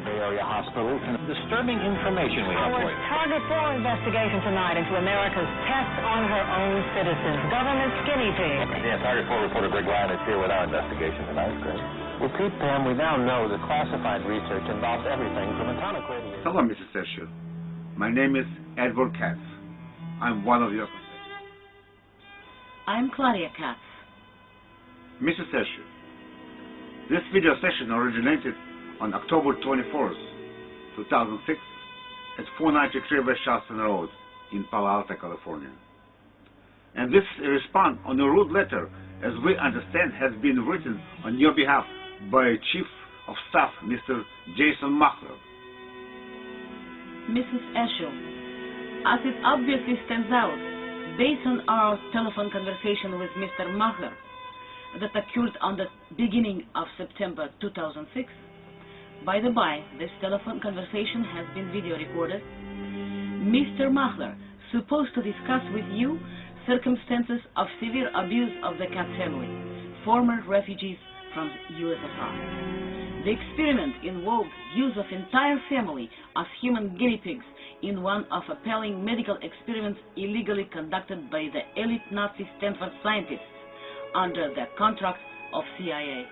Bay Area hospital. And disturbing information we have for you. Target 4 investigation tonight into America's test on her own citizens. Government guinea pig. Yeah, Target 4 reporter Greg Ryan is here with our investigation tonight. Greg. Well, Pete, Pam, we now know that classified research involves everything from atomic radiation. Hello, Mrs. Eshoo. My name is Edward Katz. I'm one of your constituents. I'm Claudia Katz. Mrs. Eshoo, this video session originated on October 24th, 2006 at 493 West Charleston Road in Palo Alto, California. And this is a response on a rude letter, as we understand has been written on your behalf by Chief of Staff, Mr. Jason Mahler. Mrs. Eshoo, as it obviously stands out, based on our telephone conversation with Mr. Mahler that occurred on the beginning of September 2006, by the by, this telephone conversation has been video recorded. Mr. Mahler supposed to discuss with you circumstances of severe abuse of the Katz family, former refugees from USSR. The experiment involved use of entire family as human guinea pigs in one of appalling medical experiments illegally conducted by the elite Nazi Stanford scientists under the contract of CIA.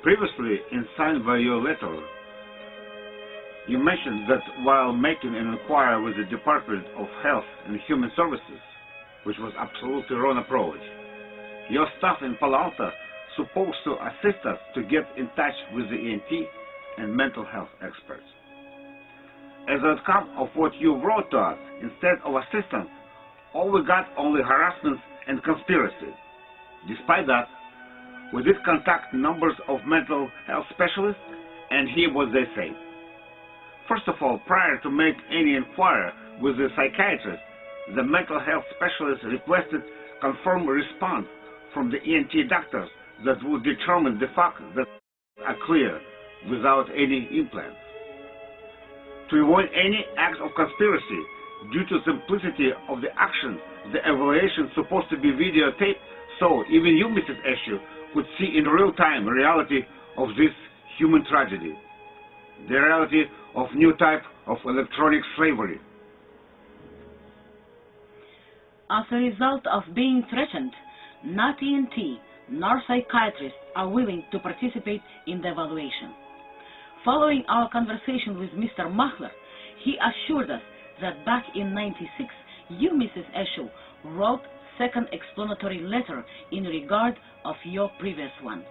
Previously, signed by your letter, you mentioned that while making an inquiry with the Department of Health and Human Services, which was absolutely wrong approach, your staff in Palo Alto supposed to assist us to get in touch with the ENT and mental health experts. As an outcome of what you wrote to us, instead of assistance, all we got only harassment and conspiracy. Despite that, we did contact numbers of mental health specialists and hear what they say. First of all, prior to make any inquiry with the psychiatrist, the mental health specialist requested confirmed response from the ENT doctors that would determine the fact that are clear without any implants. To avoid any act of conspiracy, due to simplicity of the action, the evaluation is supposed to be videotaped, so even you, Mrs. Eshoo, could see in real time the reality of this human tragedy, the reality of new type of electronic slavery. As a result of being threatened, not ENT nor psychiatrists are willing to participate in the evaluation. Following our conversation with Mr. Mahler, he assured us that back in '96, you, Mrs. Eshoo, wrote second explanatory letter in regard of your previous one.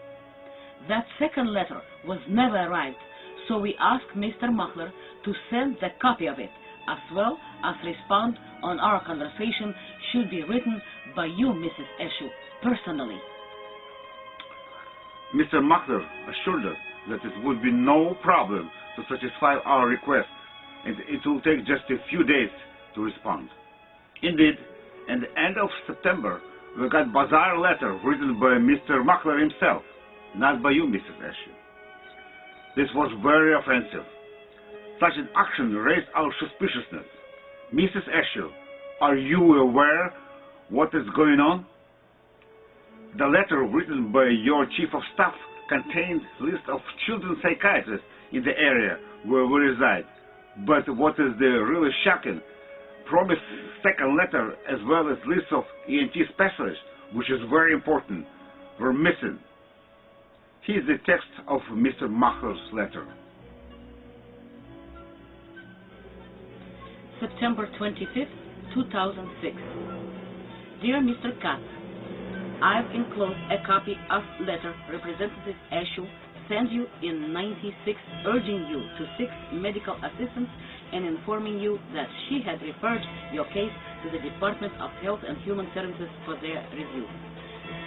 That second letter was never arrived, so we asked Mr. Mahler to send the copy of it, as well as respond on our conversation should be written by you, Mrs. Eshoo, personally. Mr. Mahler assured us that it would be no problem to satisfy our request, and it will take just a few days to respond. Indeed, at the end of September, we got bizarre letter written by Mr. Mahler himself, not by you, Mrs. Eshoo. This was very offensive. Such an action raised our suspiciousness. Mrs. Eshoo, are you aware what is going on? The letter written by your chief of staff contains a list of children psychiatrists in the area where we reside. But what is the really shocking, promised second letter as well as list of ENT specialists, which is very important, were missing. Here is the text of Mr. Mahler's letter. September 25th, 2006. Dear Mr. Katz, I've enclosed a copy of letter Representative Eshoo sent you in '96 urging you to seek medical assistance and informing you that she had referred your case to the Department of Health and Human Services for their review.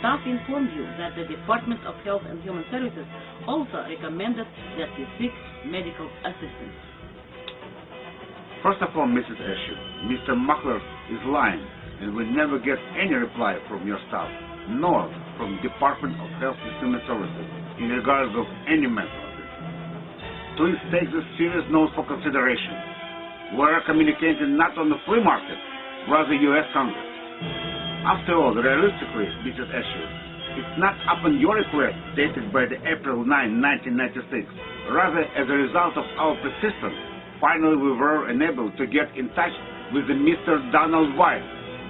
Staff informed you that the Department of Health and Human Services also recommended that you seek medical assistance. First of all, Mrs. Eshoo, Mr. Mahler is lying, and we never get any reply from your staff, nor from Department of Health and Human Services in regards of any mental assistance. Please take this serious note for consideration. We are communicating not on the free market, rather U.S. Congress. After all, realistically, Mrs. Eshoo, it's not upon your request dated by the April 9, 1996, Rather, as a result of our persistence, finally we were enabled to get in touch with the Mr. Donald White,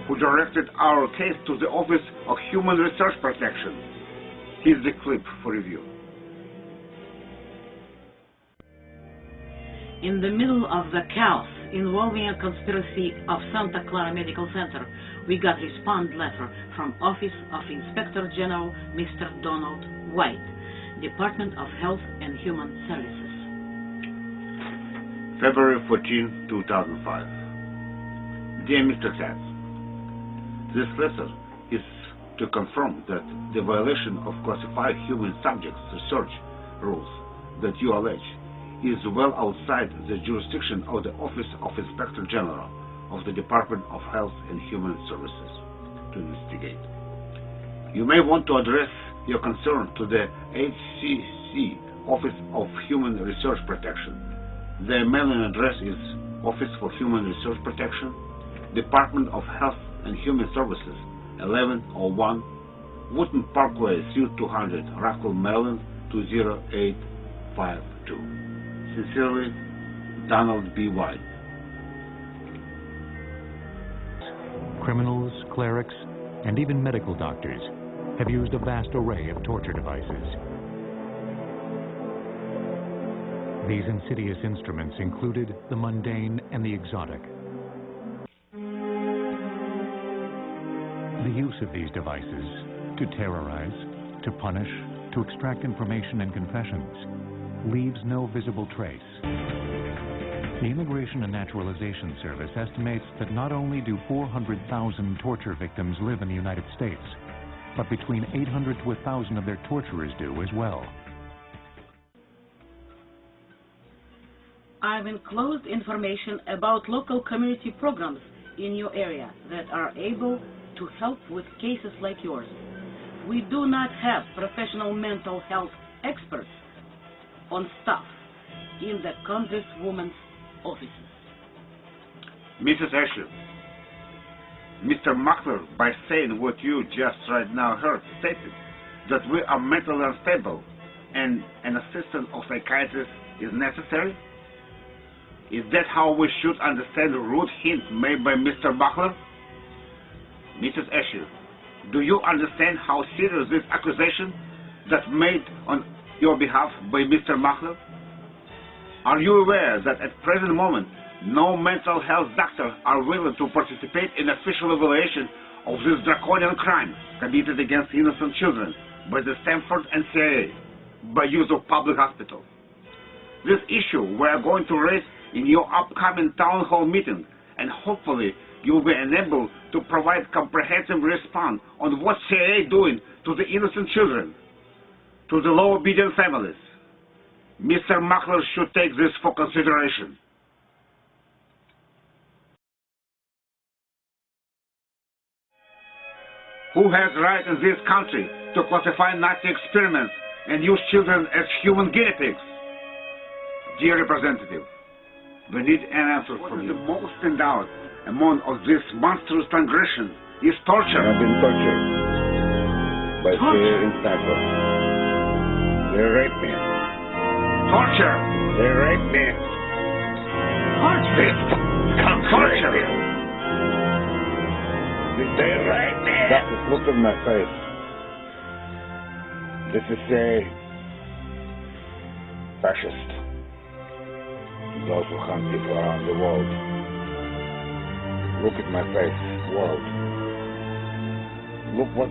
who directed our case to the Office of Human Resource Protection. Here's the clip for review. In the middle of the chaos involving a conspiracy of Santa Clara Medical Center, we got response letter from Office of Inspector General Mr. Donald White, Department of Health and Human Services. February 14, 2005. Dear Mr. Katz, this letter is to confirm that the violation of classified human subjects research rules that you allege is well outside the jurisdiction of the Office of Inspector General of the Department of Health and Human Services to investigate. You may want to address your concern to the HCC, Office of Human Resource Protection. Their mailing address is Office for Human Resource Protection, Department of Health and Human Services, 1101 Wooten Parkway, Suite 200, Rockville, Maryland, 20852. Sincerely, Donald B. White. Criminals, clerics, and even medical doctors have used a vast array of torture devices. These insidious instruments included the mundane and the exotic. The use of these devices to terrorize, to punish, to extract information and confessions leaves no visible trace. The Immigration and Naturalization Service estimates that not only do 400,000 torture victims live in the United States, but between 800 to 1,000 of their torturers do as well. I've enclosed information about local community programs in your area that are able to help with cases like yours. We do not have professional mental health experts on staff in the Congresswomen's offices. Mrs. Eshoo, Mr. Mahler, by saying what you just right now heard, stated that we are mentally unstable and an assistant of psychiatrist is necessary? Is that how we should understand the rude hint made by Mr. Mahler? Mrs. Eshoo, do you understand how serious this accusation that's made on your behalf by Mr. Mahler? Are you aware that at present moment, no mental health doctors are willing to participate in official evaluation of this draconian crime committed against innocent children by the Stanford and CIA by use of public hospitals? This issue we are going to raise in your upcoming town hall meeting, and hopefully you will be enabled to provide comprehensive response on what CIA is doing to the innocent children, to the law-obedient families. Mr. Mahler should take this for consideration. Who has right in this country to classify Nazi experiments and use children as human guinea pigs? Dear Representative, we need an answer from you. What is the most in doubt among of this monstrous transgression is torture. I have been tortured by CIA in Stanford. They raped me. Torture! They raped me. Torture! Torture! They raped me. Doctors, look at my face. This is a fascist. Those who hunt people around the world. Look at my face, world. Look what